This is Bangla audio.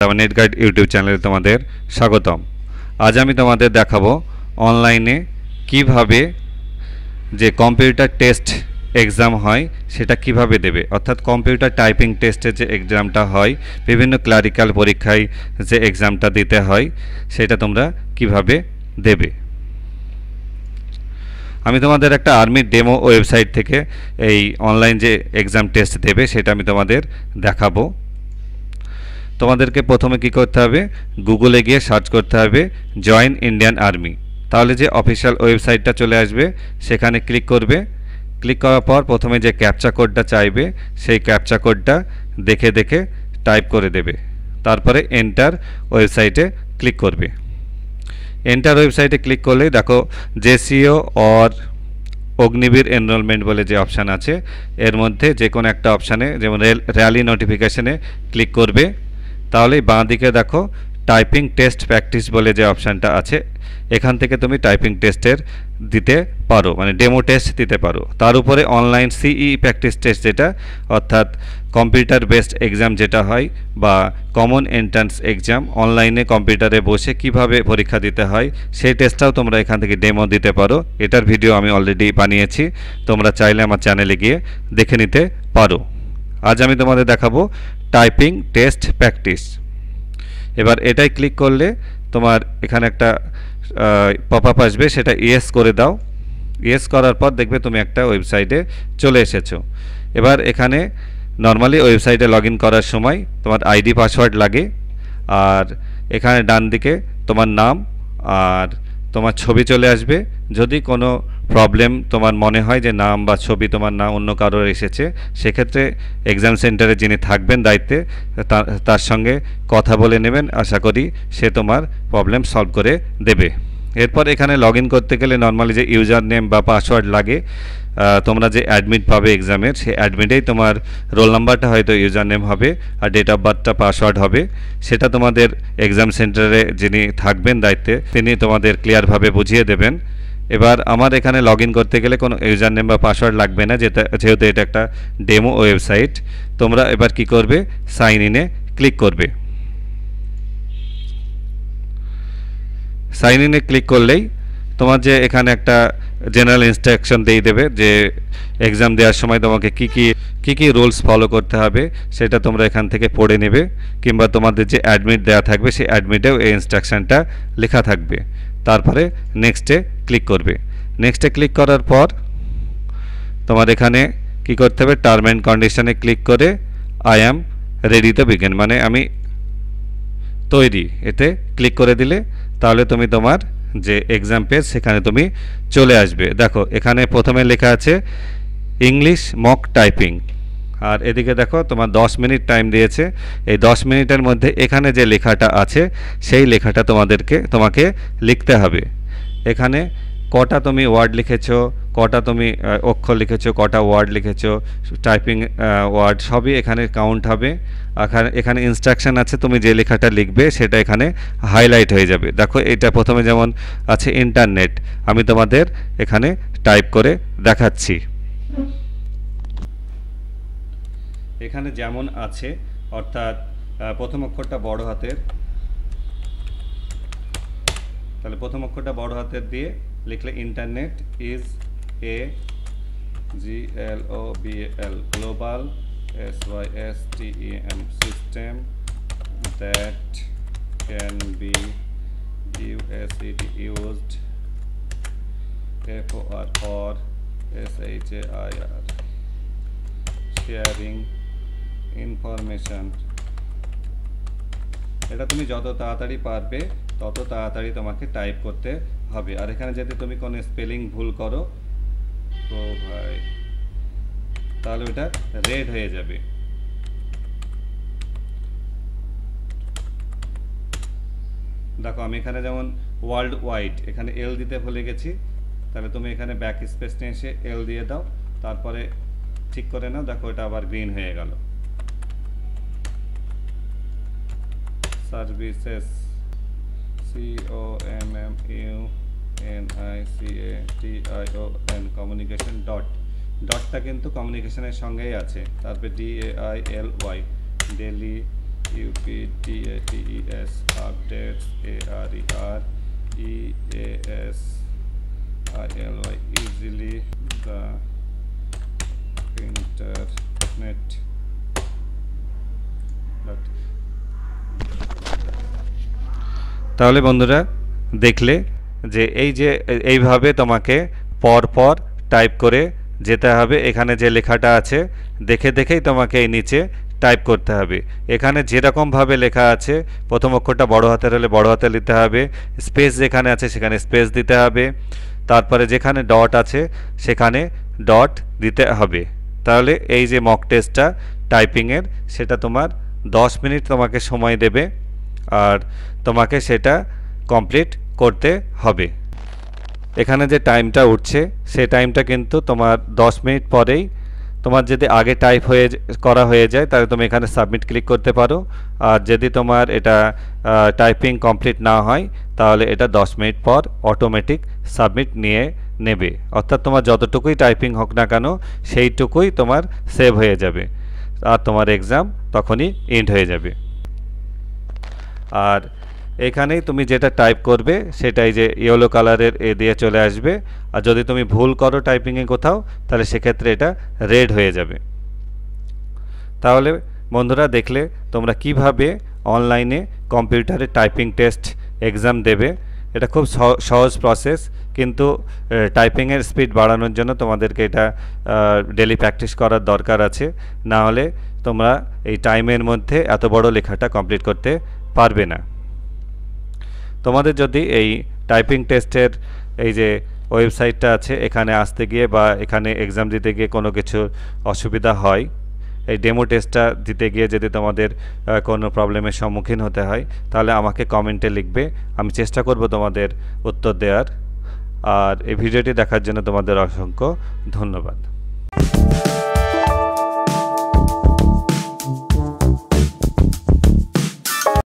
তারপর নেট গাইড ইউটিউব চ্যানেলে তোমাদের স্বাগতম। আজ আমি তোমাদের দেখাবো অনলাইনে কিভাবে যে কম্পিউটার টেস্ট এক্সাম হয় সেটা কিভাবে দেবে, অর্থাৎ কম্পিউটার টাইপিং টেস্টের যে এক্সামটা হয়, বিভিন্ন ক্লারিক্যাল পরীক্ষায় যে এক্সামটা দিতে হয় সেটা তোমরা কিভাবে দেবে। আমি তোমাদের একটা আর্মির ডেমো ওয়েবসাইট থেকে এই অনলাইন যে এক্সাম টেস্ট দেবে সেটা আমি তোমাদের দেখাবো। তোমাদেরকে প্রথমে কি করতে হবে, গুগলে গিয়ে সার্চ করতে হবে জয়েন ইন্ডিয়ান আর্মি। তাহলে যে অফিসিয়াল ওয়েবসাইটটা চলে আসবে, সেখানে ক্লিক করবে। ক্লিক করার পর প্রথমে যে ক্যাপচা কোডটা চাইবে সেই ক্যাপচা কোডটা দেখে দেখে টাইপ করে দেবে। তারপরে এন্টার ওয়েবসাইটে ক্লিক করবে। এন্টার ওয়েবসাইটে ক্লিক করলেই দেখো জেসিও অর অগ্নিবীর এনরোলমেন্ট বলে যে অপশান আছে, এর মধ্যে যে কোনো একটা অপশানে, যেমন র্যালি নোটিফিকেশানে ক্লিক করবে। তাহলেই বাঁ দিকে দেখো টাইপিং টেস্ট প্র্যাকটিস বলে যে অপশানটা আছে, এখান থেকে তুমি টাইপিং টেস্টের দিতে পারো, মানে ডেমো টেস্ট দিতে পারো। তার উপরে অনলাইন সিই প্র্যাকটিস টেস্ট, যেটা অর্থাৎ কম্পিউটার বেসড এক্সাম যেটা হয়, বা কমন এন্ট্রান্স এক্সাম, অনলাইনে কম্পিউটারে বসে কিভাবে পরীক্ষা দিতে হয় সেই টেস্টটাও তোমরা এখান থেকে ডেমো দিতে পারো। এটার ভিডিও আমি অলরেডি বানিয়েছি, তোমরা চাইলে আমার চ্যানেলে গিয়ে দেখে নিতে পারো। আজ আমি তোমাদের দেখাবো টাইপিং টেস্ট প্র্যাকটিস। এবার এটাই ক্লিক করলে তোমার এখানে একটা পপ আপ আসবে, সেটা ইয়েস করে দাও। ইয়েস করার পর দেখবে তুমি একটা ওয়েবসাইটে চলে এসেছো। এবার এখানে নর্মালি ওয়েবসাইটে লগ ইন করার সময় তোমার আইডি পাসওয়ার্ড লাগে, আর এখানে ডান দিকে তোমার নাম আর তোমার ছবি চলে আসবে। যদি কোনো প্রবলেম তোমার মনে হয় যে নাম বা ছবি তোমার না অন্য কারোর এসেছে, সেক্ষেত্রে এক্সাম সেন্টারে যিনি থাকবেন দায়িত্বে তার সঙ্গে কথা বলে নেবেন, আশা করি সে তোমার প্রবলেম সলভ করে দেবে। এরপর এখানে লগ ইন করতে গেলে নর্মালি যে ইউজার নেম বা পাসওয়ার্ড লাগে, তোমরা যে অ্যাডমিট পাবে এক্সামের, সেই অ্যাডমিটেই তোমার রোল নাম্বারটা হয়তো ইউজার নেম হবে আর ডেট অফ বার্থটা পাসওয়ার্ড হবে। সেটা তোমাদের এক্সাম সেন্টারে যিনি থাকবেন দায়িত্বে তিনি তোমাদের ক্লিয়ারভাবে বুঝিয়ে দেবেন। এবার আমার এখানে লগ ইন করতে গেলে কোনো ইউজার নেম বা পাসওয়ার্ড লাগবে না, যেহেতু এটা একটা ডেমো ওয়েবসাইট। তোমরা এবার কি করবে, সাইন ইনে ক্লিক করবে। সাইন ইনে ক্লিক করলেই তোমার যে এখানে একটা জেনারেল ইনস্ট্রাকশন দিয়ে দেবে যে এক্সাম দেওয়ার সময় তোমাকে কি কি রুলস ফলো করতে হবে, সেটা তোমরা এখান থেকে পড়ে নেবে, কিংবা তোমাদের যে অ্যাডমিট দেওয়া থাকবে সেই অ্যাডমিটেও এই ইনস্ট্রাকশানটা লেখা থাকবে। তারপরে নেক্সটে ক্লিক করবে। নেক্সটে ক্লিক করার পর তোমার এখানে কি করতে হবে, টার্ম অ্যান্ড কন্ডিশনে ক্লিক করে I am ready to begin, মানে আমি তৈরি, এতে ক্লিক করে দিলে তাহলে তুমি তোমার যে এক্সাম পেজ সেখানে তুমি চলে আসবে। দেখো এখানে প্রথমে লেখা আছে ইংলিশ মক টাইপিং, আর এদিকে দেখো তোমার 10 মিনিট টাইম দিয়েছে। এই 10 মিনিটের মধ্যে এখানে যে লেখাটা আছে সেই লেখাটা তোমাকে লিখতে হবে। এখানে কটা তুমি ওয়ার্ড লিখেছো, কটা তুমি অক্ষর লিখেছো, কটা ওয়ার্ড লিখেছো, টাইপিং ওয়ার্ড সবই এখানে কাউন্ট হবে। এখানে ইনস্ট্রাকশন আছে, তুমি যে লেখাটা লিখবে সেটা এখানে হাইলাইট হয়ে যাবে। দেখো এটা প্রথমে যেমন আছে ইন্টারনেট, আমি তোমাদের এখানে টাইপ করে দেখাচ্ছি। এখানে যেমন আছে, অর্থাৎ প্রথম অক্ষরটা বড় হাতের, তাহলে প্রথম অক্ষরটা বড় হাতের দিয়ে লিখলে internet is a GLOBAL global SYSTEM system that can be used for SHAIR sharing information. এটা তুমি যত তাড়াতাড়ি পারবে তত তাড়াতাড়ি তোমাকে টাইপ করতে হবে। আর এখানে যদি তুমি কোনো স্পেলিং ভুল করো তো ভাই তাহলে ওটা রেড হয়ে যাবে। দেখো আমি এখানে যেমন ওয়ার্ল্ড ওয়াইড, এখানে এল দিতে ভুলে গেছি, তাহলে তুমি এখানে ব্যাক স্পেস নিয়ে এসে এল দিয়ে দাও, তারপরে ঠিক করে নাও। দেখো এটা আবার গ্রিন হয়ে গেল। সার্ভিসেস COMMUNICATION কমিউনিকেশন ডটটা কিন্তু কমিউনিকেশনের সঙ্গেই আছে। তারপরে DAILY daily UPDATES updates AREREASILY easily the internet. তাহলে বন্ধুরা দেখলে যে এইভাবে তোমাকে পর টাইপ করে যেতে হবে। এখানে যে লেখাটা আছে দেখে দেখেই তোমাকে এই নিচে টাইপ করতে হবে। এখানে যেরকমভাবে লেখা আছে প্রথম অক্ষরটা বড় হাতের হলে বড় হাতে দিতে হবে, স্পেস যেখানে আছে সেখানে স্পেস দিতে হবে, তারপরে যেখানে ডট আছে সেখানে ডট দিতে হবে। তাহলে এই যে মক টেস্টটা টাইপিংয়ের সেটা তোমার 10 মিনিট তোমাকে সময় দেবে আর তোমাকে সেটা কমপ্লিট করতে হবে। এখানে যে টাইমটা উঠছে সেই টাইমটা কিন্তু তোমার 10 মিনিট পরেই, তোমার যদি আগে টাইপ করা হয়ে যায় তাহলে তুমি এখানে সাবমিট ক্লিক করতে পারো, আর যদি তোমার এটা টাইপিং কমপ্লিট না হয় তাহলে এটা 10 মিনিট পর অটোমেটিক সাবমিট নিয়ে নেবে। অর্থাৎ তোমার যতটুকুই টাইপিং হোক না কেন সেইটুকুই তোমার সেভ হয়ে যাবে আর তোমার এক্সাম তখনই এন্ড হয়ে যাবে। আর এখানেই তুমি যেটা টাইপ করবে সেটাই যে ইয়েলো কালারের দিয়ে চলে আসবে, আর যদি তুমি ভুল করো টাইপিংয়ে কোথাও তাহলে সেক্ষেত্রে এটা রেড হয়ে যাবে। তাহলে বন্ধুরা দেখলে তোমরা কিভাবে অনলাইনে কম্পিউটারে টাইপিং টেস্ট এক্সাম দেবে। এটা খুব সহজ প্রসেস, কিন্তু টাইপিংয়ের স্পিড বাড়ানোর জন্য তোমাদেরকে এটা ডেলি প্র্যাকটিস করার দরকার আছে, না হলে তোমরা এই টাইমের মধ্যে এত বড় লেখাটা কমপ্লিট করতে পারবে না। তোমাদের যদি এই টাইপিং টেস্টের এই যে ওয়েবসাইটটা আছে এখানে আসতে গিয়ে বা এখানে এক্সাম দিতে গিয়ে কোনো কিছু অসুবিধা হয়, এই ডেমো টেস্টটা দিতে গিয়ে যদি তোমাদের কোনো প্রবলেমের সম্মুখীন হতে হয় তাহলে আমাকে কমেন্টে লিখবে, আমি চেষ্টা করব তোমাদের উত্তর দেওয়ার। আর এই ভিডিওটি দেখার জন্য তোমাদের অসংখ্য ধন্যবাদ।